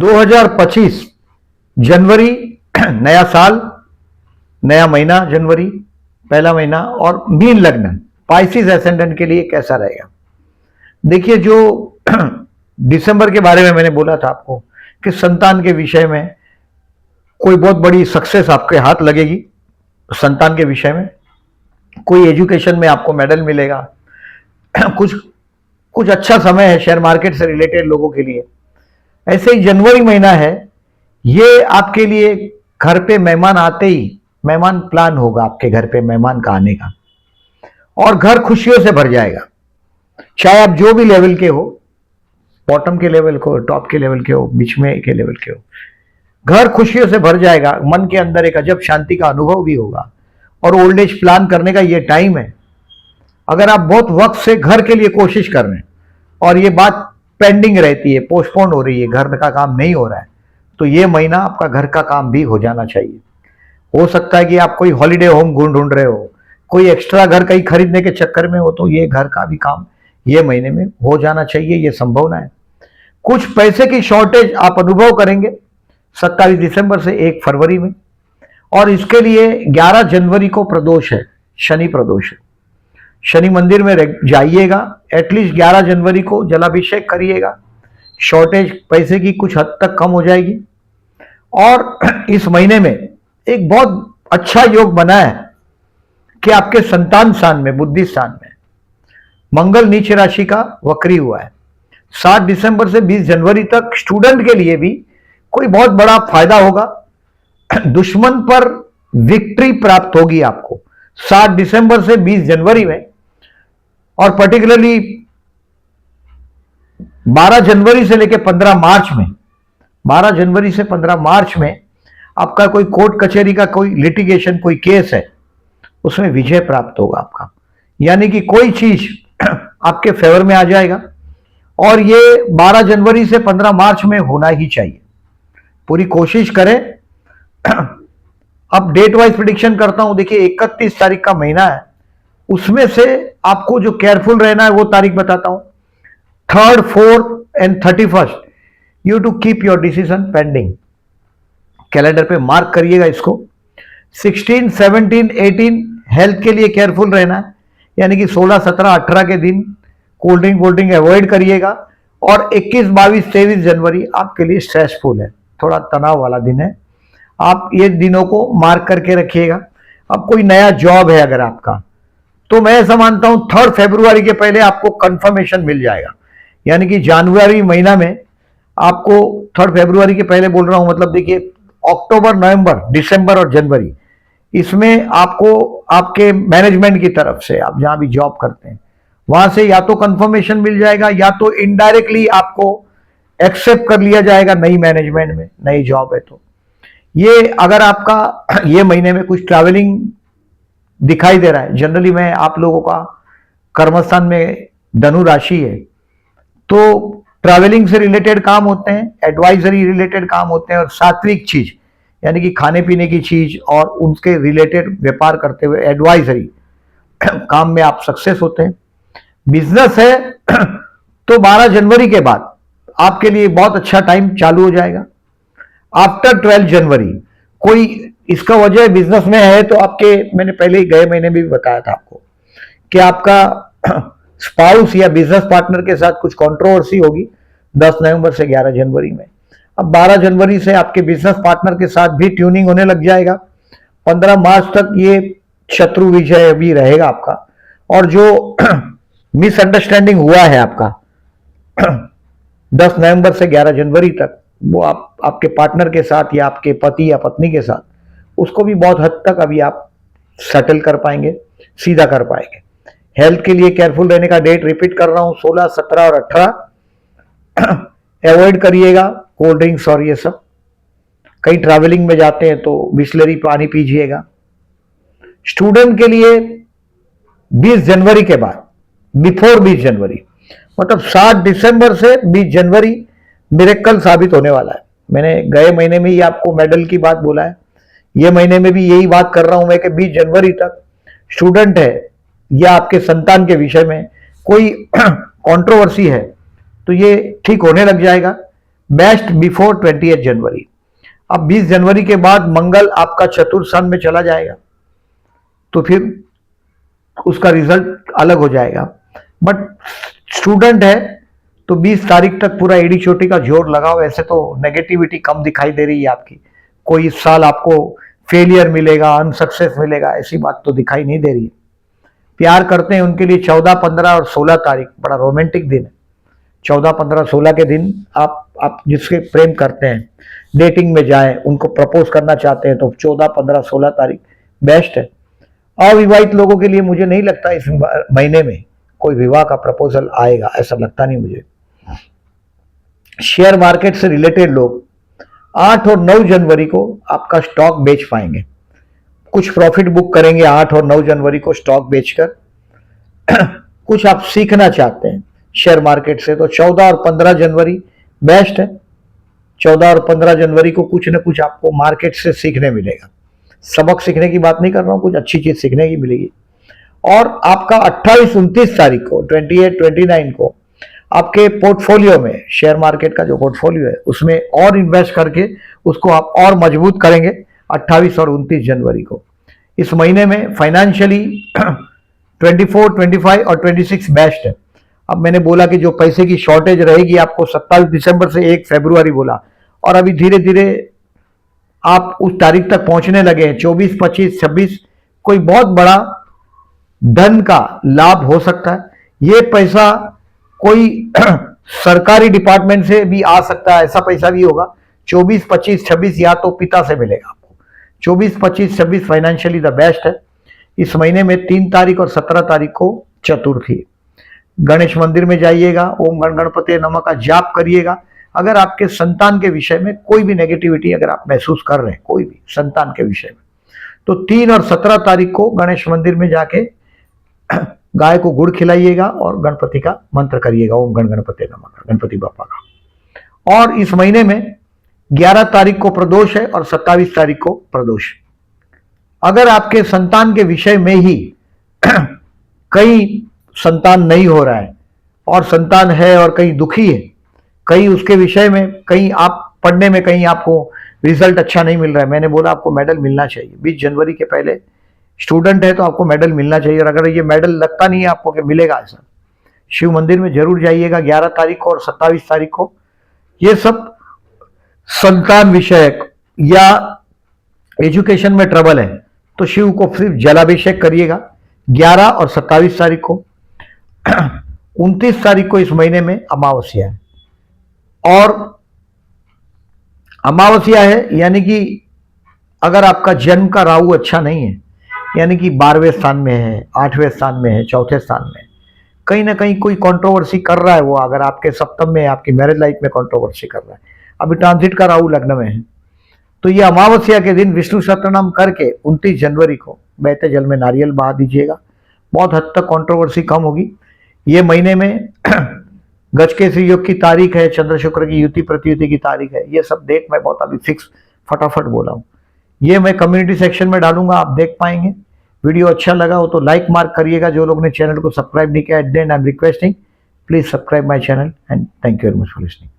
2025 जनवरी, नया साल, नया महीना जनवरी, पहला महीना, और मीन लग्न पाइसिस एसेंडेंट के लिए कैसा रहेगा। देखिए, जो दिसंबर के बारे में मैंने बोला था आपको कि संतान के विषय में कोई बहुत बड़ी सक्सेस आपके हाथ लगेगी, संतान के विषय में कोई एजुकेशन में आपको मेडल मिलेगा, कुछ अच्छा समय है शेयर मार्केट से रिलेटेड लोगों के लिए। ऐसे ही जनवरी महीना है, ये आपके लिए घर पे मेहमान आते ही मेहमान प्लान होगा, आपके घर पे मेहमान का आने का, और घर खुशियों से भर जाएगा। चाहे आप जो भी लेवल के हो, बॉटम के लेवल को, टॉप के लेवल के हो, बीच में के लेवल के हो, घर खुशियों से भर जाएगा। मन के अंदर एक अजब शांति का अनुभव भी होगा, और ओल्ड एज प्लान करने का ये टाइम है। अगर आप बहुत वक्त से घर के लिए कोशिश कर रहे हैं और ये बात पेंडिंग रहती है, पोस्टपोन हो रही है, घर का काम नहीं हो रहा है, तो ये महीना आपका घर का काम भी हो जाना चाहिए। हो सकता है कि आप कोई हॉलीडे होम ढूंढ रहे हो, कोई एक्स्ट्रा घर कहीं खरीदने के चक्कर में हो, तो ये घर का भी काम ये महीने में हो जाना चाहिए, ये संभावना है। कुछ पैसे की शॉर्टेज आप अनुभव करेंगे 27 दिसंबर से 1 फरवरी में, और इसके लिए 11 जनवरी को प्रदोष है, शनि प्रदोष है। शनि मंदिर में जाइएगा, एटलीस्ट 11 जनवरी को जलाभिषेक करिएगा, शॉर्टेज पैसे की कुछ हद तक कम हो जाएगी। और इस महीने में एक बहुत अच्छा योग बना है कि आपके संतान स्थान में, बुद्धि स्थान में मंगल नीच राशि का वक्री हुआ है। 7 दिसंबर से 20 जनवरी तक स्टूडेंट के लिए भी कोई बहुत बड़ा फायदा होगा, दुश्मन पर विक्ट्री प्राप्त होगी आपको 7 दिसंबर से 20 जनवरी में। और पर्टिकुलरली 12 जनवरी से लेकर 15 मार्च में, 12 जनवरी से 15 मार्च में आपका कोई कोर्ट कचहरी का कोई लिटिगेशन, कोई केस है, उसमें विजय प्राप्त होगा आपका, यानी कि कोई चीज आपके फेवर में आ जाएगा। और ये 12 जनवरी से 15 मार्च में होना ही चाहिए, पूरी कोशिश करें। अब डेट वाइज प्रेडिक्शन करता हूं। देखिए, 31 तारीख का महीना है, उसमें से आपको जो केयरफुल रहना है वो तारीख बताता हूं। 3rd, 4th and 31st you to keep your decision pending. Calendar पे मार्क करिएगा इसको। 16, 17, 18 हेल्थ के लिए केयरफुल रहना है, यानी कि 16, 17, 18 के दिन कोल्ड ड्रिंक अवॉइड करिएगा। और 21, 22, 23 जनवरी आपके लिए स्ट्रेसफुल है, थोड़ा तनाव वाला दिन है, आप ये दिनों को मार्क करके रखिएगा। अब कोई नया जॉब है अगर आपका, तो मैं ऐसा मानता हूं 3rd फरवरी के पहले आपको कंफर्मेशन मिल जाएगा, यानी कि जनवरी महीना में आपको 3rd फरवरी के पहले बोल रहा हूं, मतलब देखिए अक्टूबर, नवंबर, दिसंबर और जनवरी, इसमें आपको आपके मैनेजमेंट की तरफ से, आप जहां भी जॉब करते हैं वहां से या तो कंफर्मेशन मिल जाएगा, या तो इनडायरेक्टली आपको एक्सेप्ट कर लिया जाएगा नई मैनेजमेंट में, नई जॉब है। तो ये अगर आपका ये महीने में कुछ ट्रैवलिंग दिखाई दे रहा है, जनरली मैं आप लोगों का कर्मस्थान में धनु राशि है, तो ट्रैवलिंग से रिलेटेड काम होते हैं, एडवाइजरी रिलेटेड काम होते हैं, और सात्विक चीज यानी कि खाने पीने की चीज और उनके रिलेटेड व्यापार करते हुए एडवाइजरी काम में आप सक्सेस होते हैं। बिजनेस है तो 12 जनवरी के बाद आपके लिए बहुत अच्छा टाइम चालू हो जाएगा। आफ्टर 12 जनवरी कोई इसका वजह बिजनेस में है तो आपके, मैंने पहले ही गए महीने भी बताया था आपको कि आपका स्पाउस या बिजनेस पार्टनर के साथ कुछ कंट्रोवर्सी होगी 10 नवंबर से 11 जनवरी में। अब 12 जनवरी से आपके बिजनेस पार्टनर के साथ भी ट्यूनिंग होने लग जाएगा। 15 मार्च तक ये शत्रु विजय भी रहेगा आपका, और जो मिसअंडरस्टैंडिंग हुआ है आपका 10 नवंबर से 11 जनवरी तक, वो आपके पार्टनर के साथ या आपके पति या पत्नी के साथ, उसको भी बहुत हद तक अभी आप सेटल कर पाएंगे, सीधा कर पाएंगे। हेल्थ के लिए केयरफुल रहने का डेट रिपीट कर रहा हूं, 16, 17 और 18 अवॉइड करिएगा कोल्ड ड्रिंक्स और ये सब। कहीं ट्रैवलिंग में जाते हैं तो बिस्लरी पानी पीजिएगा। स्टूडेंट के लिए 20 जनवरी के बाद, बिफोर 20 जनवरी, मतलब 7 दिसंबर से 20 जनवरी मिरेकल साबित होने वाला है। मैंने गए महीने में ही आपको मेडल की बात बोला है, ये महीने में भी यही बात कर रहा हूं मैं कि 20 जनवरी तक स्टूडेंट है या आपके संतान के विषय में कोई कंट्रोवर्सी है तो ये ठीक होने लग जाएगा। बेस्ट बिफोर 28 जनवरी। अब 20 जनवरी के बाद मंगल आपका चतुर्थ स्थान में चला जाएगा, तो फिर उसका रिजल्ट अलग हो जाएगा। बट स्टूडेंट है तो 20 तारीख तक पूरा एड़ी चोटी का जोर लगाओ। ऐसे तो नेगेटिविटी कम दिखाई दे रही है आपकी, कोई इस साल आपको फेलियर मिलेगा, अनसक्सेस मिलेगा, ऐसी बात तो दिखाई नहीं दे रही है। प्यार करते हैं उनके लिए 14, 15 और 16 तारीख बड़ा रोमांटिक दिन है। 14, 15, 16 के दिन आप जिसके प्रेम करते हैं, डेटिंग में जाएं, उनको प्रपोज करना चाहते हैं तो 14, 15, 16 तारीख बेस्ट है। अविवाहित लोगों के लिए मुझे नहीं लगता इस महीने में कोई विवाह का प्रपोजल आएगा, ऐसा लगता नहीं मुझे। शेयर मार्केट से रिलेटेड लोग 8 और 9 जनवरी को आपका स्टॉक बेच पाएंगे, कुछ प्रॉफिट बुक करेंगे 8 और 9 जनवरी को स्टॉक बेचकर। कुछ आप सीखना चाहते हैं शेयर मार्केट से तो 14 और 15 जनवरी बेस्ट है। 14 और 15 जनवरी को कुछ ना कुछ आपको मार्केट से सीखने मिलेगा। सबक सीखने की बात नहीं कर रहा हूं, कुछ अच्छी चीज सीखने की मिलेगी। और आपका 28, 29 तारीख को 28, 29 को आपके पोर्टफोलियो में, शेयर मार्केट का जो पोर्टफोलियो है उसमें और इन्वेस्ट करके उसको आप और मजबूत करेंगे 28 और 29 जनवरी को। इस महीने में फाइनेंशियली 24, 25 और 26 बेस्ट है। अब मैंने बोला कि जो पैसे की शॉर्टेज रहेगी आपको 27 दिसंबर से 1 फरवरी बोला, और अभी धीरे धीरे आप उस तारीख तक पहुंचने लगे हैं। 24, 25, 26 कोई बहुत बड़ा धन का लाभ हो सकता है। ये पैसा कोई सरकारी डिपार्टमेंट से भी आ सकता है, ऐसा पैसा भी होगा। 24, 25, 26 या तो पिता से मिलेगा आपको। 24, 25, 26 फाइनेंशियली द बेस्ट है। इस महीने में 3 तारीख और 17 तारीख को चतुर्थी। गणेश मंदिर में जाइएगा, ओम गण गणपति नमः का जाप करिएगा। अगर आपके संतान के विषय में कोई भी नेगेटिविटी अगर आप महसूस कर रहे हैं, कोई भी संतान के विषय में, तो 3 और 17 तारीख को गणेश मंदिर में जाके गाय को गुड़ खिलाइएगा और गणपति का मंत्र करिएगा, ओम गण गणपति नमः का, गणपति बापा का। और इस महीने में 11 तारीख को प्रदोष है और 27 तारीख को प्रदोष। अगर आपके संतान के विषय में ही कहीं संतान नहीं हो रहा है और संतान है और कहीं दुखी है, कहीं उसके विषय में, कहीं आप पढ़ने में कहीं आपको रिजल्ट अच्छा नहीं मिल रहा है, मैंने बोला आपको मेडल मिलना चाहिए। 20 जनवरी के पहले स्टूडेंट है तो आपको मेडल मिलना चाहिए। और अगर ये मेडल लगता नहीं है आपको कि मिलेगा, ऐसा शिव मंदिर में जरूर जाइएगा 11 तारीख को और 27 तारीख को। ये सब संतान विषयक या एजुकेशन में ट्रबल है तो शिव को सिर्फ जलाभिषेक करिएगा 11 और 27 तारीख को। 29 तारीख को इस महीने में अमावस्या है, और अमावस्या है यानी कि अगर आपका जन्म का राहु अच्छा नहीं है, यानी कि 12वें स्थान में है, 8वें स्थान में है, 4थे स्थान में, कहीं ना कहीं कोई कंट्रोवर्सी कर रहा है वो, अगर आपके सप्तम में, आपकी मैरिज लाइफ में कंट्रोवर्सी कर रहा है, अभी ट्रांजिट का राहु लग्न में है, तो ये अमावस्या के दिन विष्णु सहस्त्रनाम करके 29 जनवरी को बहते जल में नारियल बहा दीजिएगा। बहुत हद तक कंट्रोवर्सी कम होगी। ये महीने में गजकेसरी योग की तारीख है, चंद्र शुक्र की युति प्रतियुति की तारीख है। ये सब डेट मैं बहुत अभी फिक्स फटाफट बोला हूँ। ये मैं कम्युनिटी सेक्शन में डालूंगा, आप देख पाएंगे। वीडियो अच्छा लगा हो तो लाइक मार्क करिएगा। जो लोग ने चैनल को सब्सक्राइब नहीं किया, at the and I am requesting please subscribe my channel and thank you very much for listening.